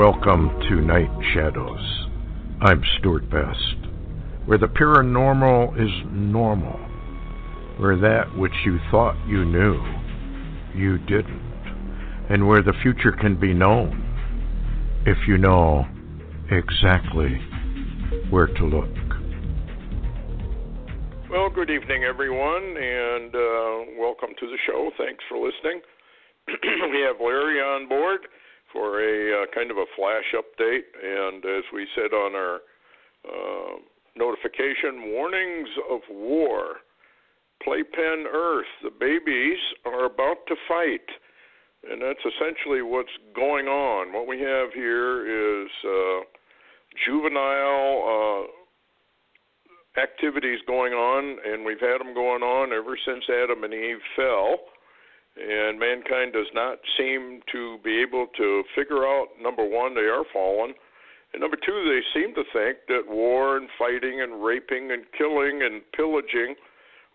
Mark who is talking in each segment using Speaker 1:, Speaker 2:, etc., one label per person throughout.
Speaker 1: Welcome to Night Shadows. I'm Stuart Best, where the paranormal is normal, where that which you thought you knew, you didn't, and where the future can be known if you know exactly where to look.
Speaker 2: Well, good evening, everyone, and welcome to the show. Thanks for listening. We have Larry on board for a kind of a flash update, and as we said on our notification, warnings of war. Playpen Earth, the babies are about to fight, and that's essentially what's going on. What we have here is juvenile activities going on, and we've had them going on ever since Adam and Eve fell. And mankind does not seem to be able to figure out, number one, they are fallen, and number two, they seem to think that war and fighting and raping and killing and pillaging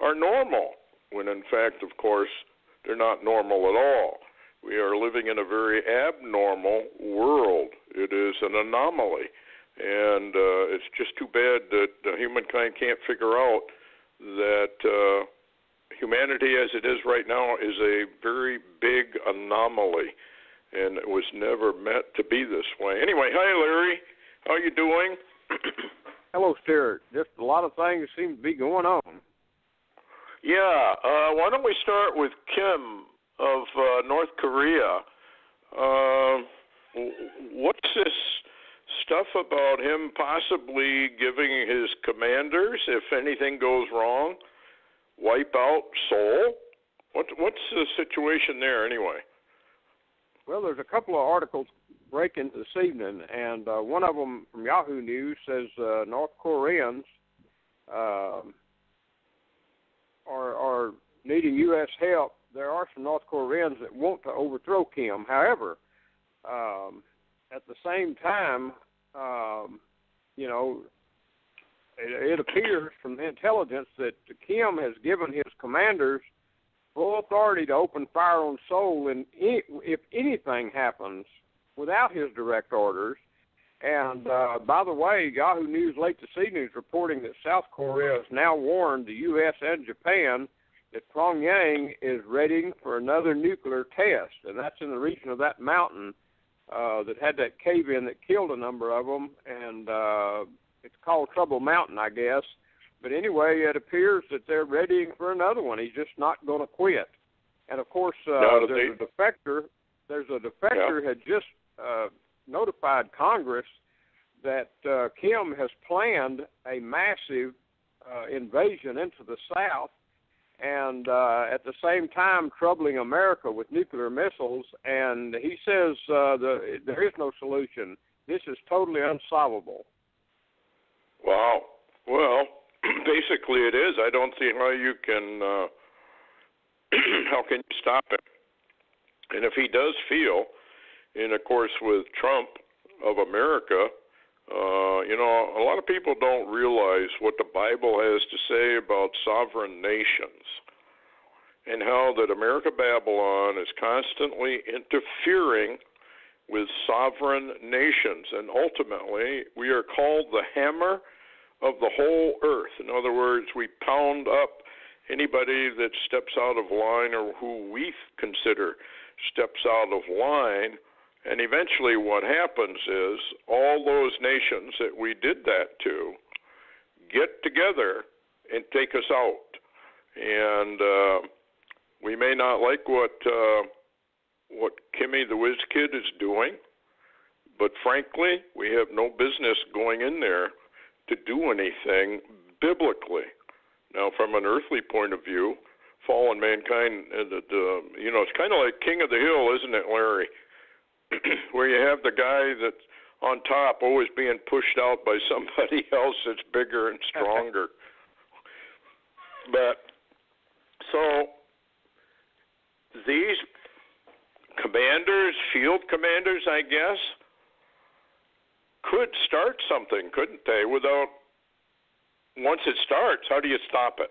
Speaker 2: are normal, when in fact, of course, they're not normal at all. We are living in a very abnormal world. It is an anomaly, and it's just too bad that humankind can't figure out that humanity as it is right now is a very big anomaly, and it was never meant to be this way. Anyway, hi, Larry. How are you doing?
Speaker 3: Hello, Stuart. Just a lot of things seem to be going on.
Speaker 2: Yeah. Why don't we start with Kim of North Korea? What's this stuff about him possibly giving his commanders, if anything goes wrong, wipe out Seoul? What's the situation there anyway?
Speaker 3: Well, there's a couple of articles breaking this evening, and one of them from Yahoo News says North Koreans are needing U.S. help. There are some North Koreans that want to overthrow Kim. However, at the same time, it appears from the intelligence that Kim has given his commanders full authority to open fire on Seoul if anything happens without his direct orders. And by the way, Yahoo News late this evening is reporting that South Korea has now warned the U.S. and Japan that Pyongyang is ready for another nuclear test, and that's in the region of that mountain that had that cave-in that killed a number of them, and it's called Trouble Mountain, I guess. But anyway, it appears that they're readying for another one. He's just not going to quit. And, of course, there's a defector. Yeah. Had just notified Congress that Kim has planned a massive invasion into the South and at the same time troubling America with nuclear missiles. And he says there is no solution. This is totally unsolvable.
Speaker 2: Wow. Well, basically it is. I don't see how you can how can you stop him? And if he does feel, and of course with Trump of America, a lot of people don't realize what the Bible has to say about sovereign nations and how that America Babylon is constantly interfering with sovereign nations, and ultimately we are called the hammer of the whole earth. In other words, we pound up anybody that steps out of line or who we consider steps out of line, and eventually what happens is all those nations that we did that to get together and take us out. And we may not like what Kimmy the Wiz Kid is doing, but frankly, we have no business going in there to do anything biblically. Now, from an earthly point of view, fallen mankind, it's kind of like King of the Hill, isn't it, Larry? Where you have the guy that's on top always being pushed out by somebody else that's bigger and stronger. But, so, these commanders, field commanders, I guess, could start something, couldn't they? Once it starts, how do you stop it?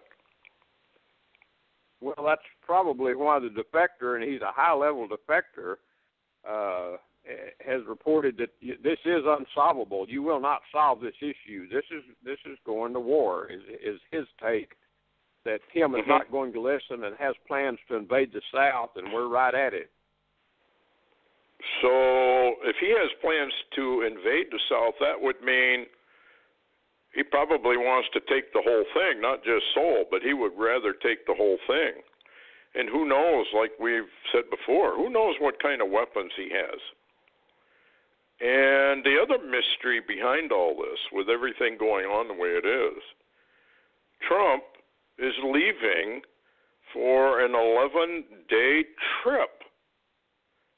Speaker 3: Well, that's probably why the defector, and he's a high-level defector, has reported that this is unsolvable. You will not solve this issue. This is going to war. Is his take that Kim is not going to listen and has plans to invade the South, and we're right at it.
Speaker 2: So if he has plans to invade the South, that would mean he probably wants to take the whole thing, not just Seoul, but he would rather take the whole thing. And who knows, like we've said before, who knows what kind of weapons he has. And the other mystery behind all this, with everything going on the way it is, Trump is leaving for an 11-day trip.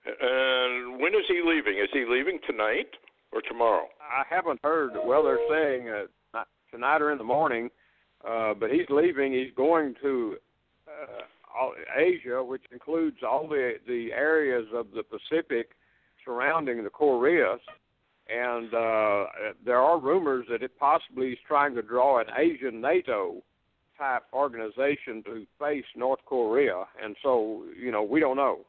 Speaker 2: And when is he leaving? Is he leaving tonight or tomorrow?
Speaker 3: I haven't heard. Well, they're saying tonight or in the morning, but he's leaving. He's going to Asia, which includes all the areas of the Pacific surrounding the Koreas. And there are rumors that it possibly is trying to draw an Asian NATO-type organization to face North Korea. And so, we don't know.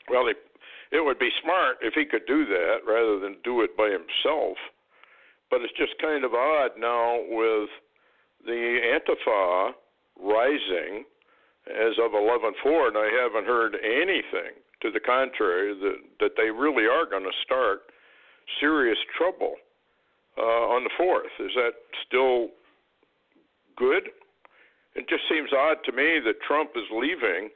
Speaker 2: Well, it would be smart if he could do that rather than do it by himself. But it's just kind of odd now with the Antifa rising as of 11/4, and I haven't heard anything to the contrary that they really are going to start serious trouble on the 4th. Is that still good? It just seems odd to me that Trump is leaving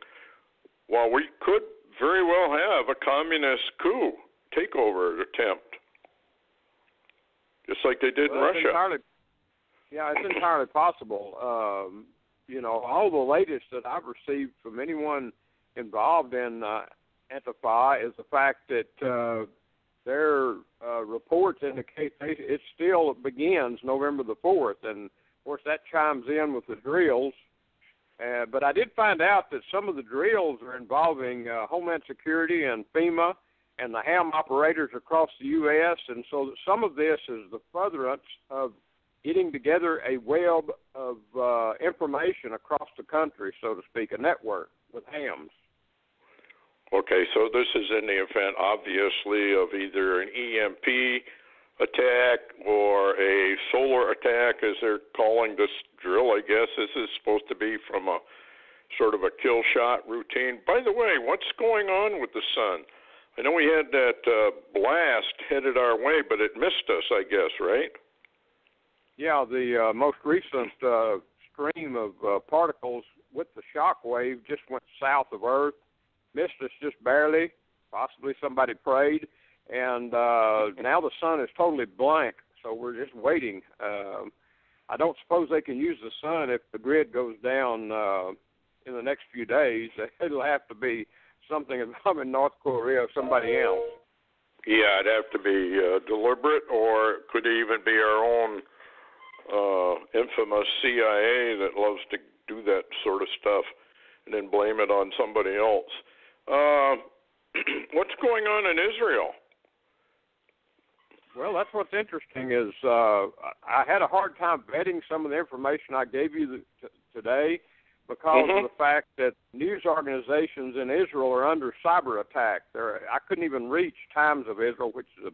Speaker 2: while we could very well have a communist coup takeover attempt, just like they did in Russia.
Speaker 3: It's entirely possible. All the latest that I've received from anyone involved in Antifa is the fact that their reports indicate it still begins November the 4th, and of course that chimes in with the drills. But I did find out that some of the drills are involving Homeland Security and FEMA and the ham operators across the U.S., and so some of this is the furtherance of getting together a web of information across the country, so to speak, a network with hams.
Speaker 2: Okay, so this is in the event, obviously, of either an EMP attack or a solar attack, as they're calling this drill, I guess. This is supposed to be from a sort of a kill shot routine. By the way, what's going on with the sun? I know we had that blast headed our way, but it missed us, I guess, right?
Speaker 3: Yeah, the most recent stream of particles with the shock wave just went south of Earth, missed us just barely, possibly somebody prayed, and now the sun is totally blank, so we're just waiting. I don't suppose they can use the sun if the grid goes down in the next few days. It'll have to be something involving North Korea or somebody else.
Speaker 2: Yeah, it'd have to be deliberate, or it could even be our own infamous CIA that loves to do that sort of stuff and then blame it on somebody else. What's going on in Israel?
Speaker 3: Well, that's what's interesting is I had a hard time vetting some of the information I gave you today because of the fact that news organizations in Israel are under cyber attack. I couldn't even reach Times of Israel, which is a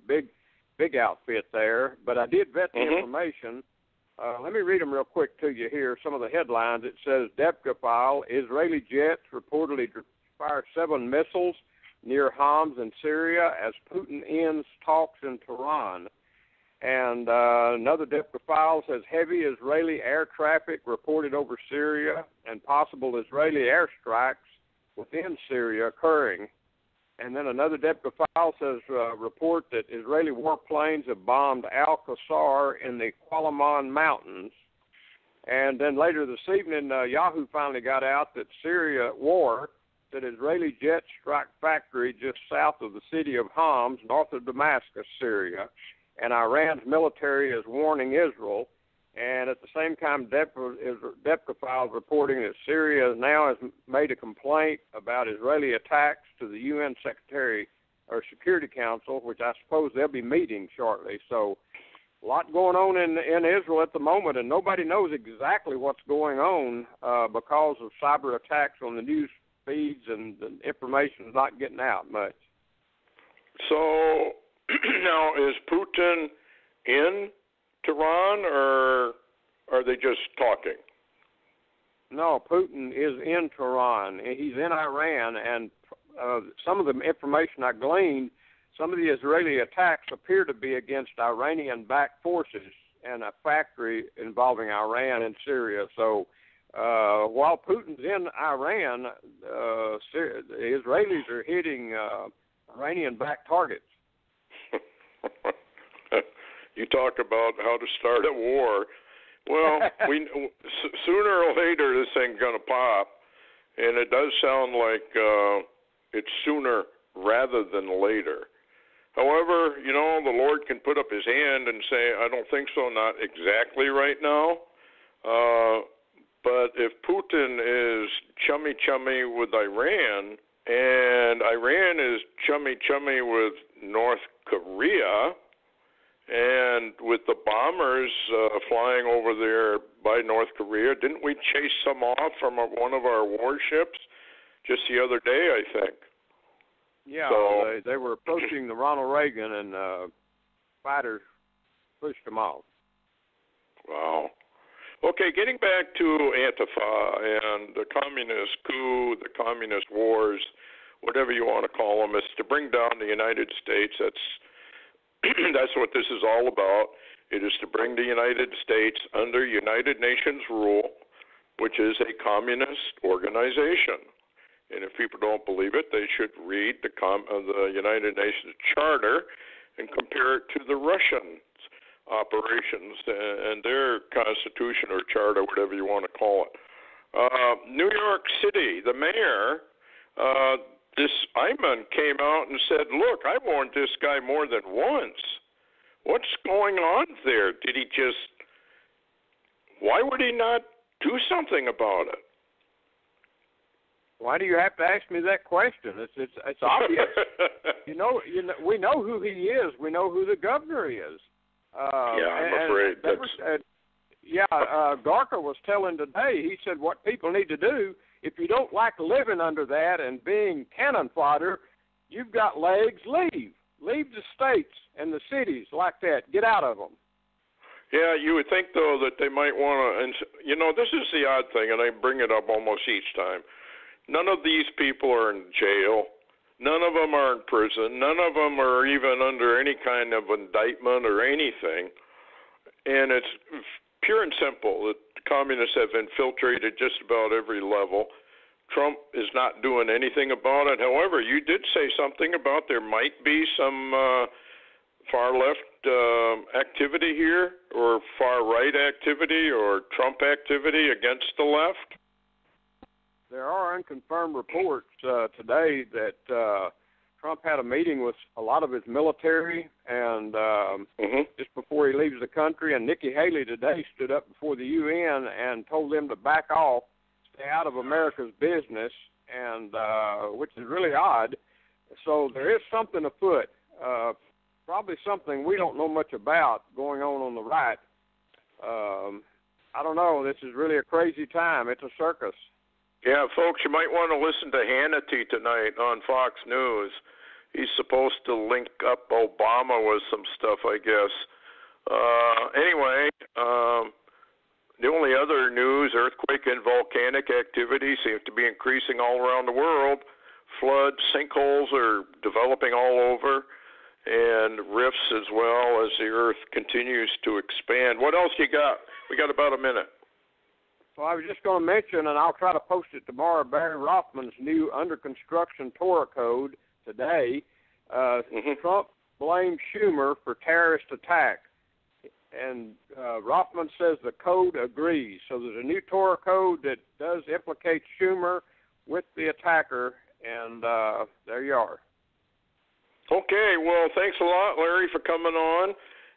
Speaker 3: big outfit there, but I did vet the information. Let me read them real quick to you here, some of the headlines. It says, Debka file, Israeli jets reportedly fired 7 missiles near Homs in Syria as Putin ends talks in Tehran. And another Debka file says heavy Israeli air traffic reported over Syria and possible Israeli airstrikes within Syria occurring. And then another Debka file says report that Israeli warplanes have bombed Al-Qasar in the Qalaman Mountains. And then later this evening, Yahoo finally got out that Syria war that Israeli jets strike factory just south of the city of Homs, north of Damascus, Syria. And Iran's military is warning Israel. And at the same time, Debka files reporting that Syria now has made a complaint about Israeli attacks to the UN Security Council, which I suppose they'll be meeting shortly. So a lot going on in Israel at the moment, and nobody knows exactly what's going on because of cyber attacks on the news feeds, and the information is not getting out much.
Speaker 2: So now, is Putin in Tehran, or are they just talking?
Speaker 3: No, Putin is in Tehran. He's in Iran, and some of the information I gleaned, some of the Israeli attacks appear to be against Iranian-backed forces and a factory involving Iran and Syria. So while Putin's in Iran, the Israelis are hitting Iranian-backed targets.
Speaker 2: You talk about how to start a war. Well, sooner or later this thing's going to pop, and it does sound like it's sooner rather than later. However, the Lord can put up his hand and say, I don't think so, not exactly right now. But if Putin is chummy with Iran, and Iran is chummy with North Korea, and with the bombers flying over there by North Korea, didn't we chase some off from one of our warships just the other day, I think?
Speaker 3: Yeah,
Speaker 2: so,
Speaker 3: they were approaching the Ronald Reagan, and fighters pushed them off.
Speaker 2: Wow. Okay, getting back to Antifa and the communist coup, the communist wars, whatever you want to call them, it's to bring down the United States. That's what this is all about. It is to bring the United States under United Nations rule, which is a communist organization. And if people don't believe it, they should read the United Nations Charter and compare it to the Russian operations and their constitution or charter, whatever you want to call it. New York City, the mayor, this Ayman came out and said, look, I warned this guy more than once. What's going on there? Why would he not do something about it?
Speaker 3: Why do you have to ask me that question? It's obvious. We know who he is. We know who the governor is.
Speaker 2: I'm afraid that's...
Speaker 3: Garca was telling today, he said what people need to do, if you don't like living under that and being cannon fodder, you've got legs, leave. Leave the states and the cities like that. Get out of them.
Speaker 2: Yeah, you would think, though, that they might want to, and this is the odd thing, and I bring it up almost each time. None of these people are in jail. None of them are in prison. None of them are even under any kind of indictment or anything. And it's pure and simple that the communists have infiltrated just about every level. Trump is not doing anything about it. However, you did say something about there might be some far-left activity here, or far-right activity, or Trump activity against the left.
Speaker 3: There are unconfirmed reports today that Trump had a meeting with a lot of his military, and just before he leaves the country, and Nikki Haley today stood up before the UN and told them to back off, stay out of America's business, and which is really odd. So there is something afoot, probably something we don't know much about going on the right. I don't know. This is really a crazy time. It's a circus.
Speaker 2: Yeah, folks, you might want to listen to Hannity tonight on Fox News. He's supposed to link up Obama with some stuff, I guess. Anyway, the only other news, earthquake and volcanic activity seems to be increasing all around the world. Floods, sinkholes are developing all over, and rifts as well as the earth continues to expand. What else you got? We got about a minute.
Speaker 3: Well, I was just going to mention, and I'll try to post it tomorrow, Barry Rothman's new under construction Torah code today. Trump blamed Schumer for terrorist attack, and Rothman says the code agrees. So there's a new Torah code that does implicate Schumer with the attacker, and there you are.
Speaker 2: Okay, well, thanks a lot, Larry, for coming on,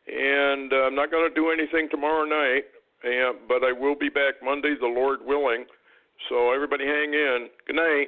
Speaker 2: and I'm not going to do anything tomorrow night. But I will be back Monday, the Lord willing. So everybody hang in. Good night.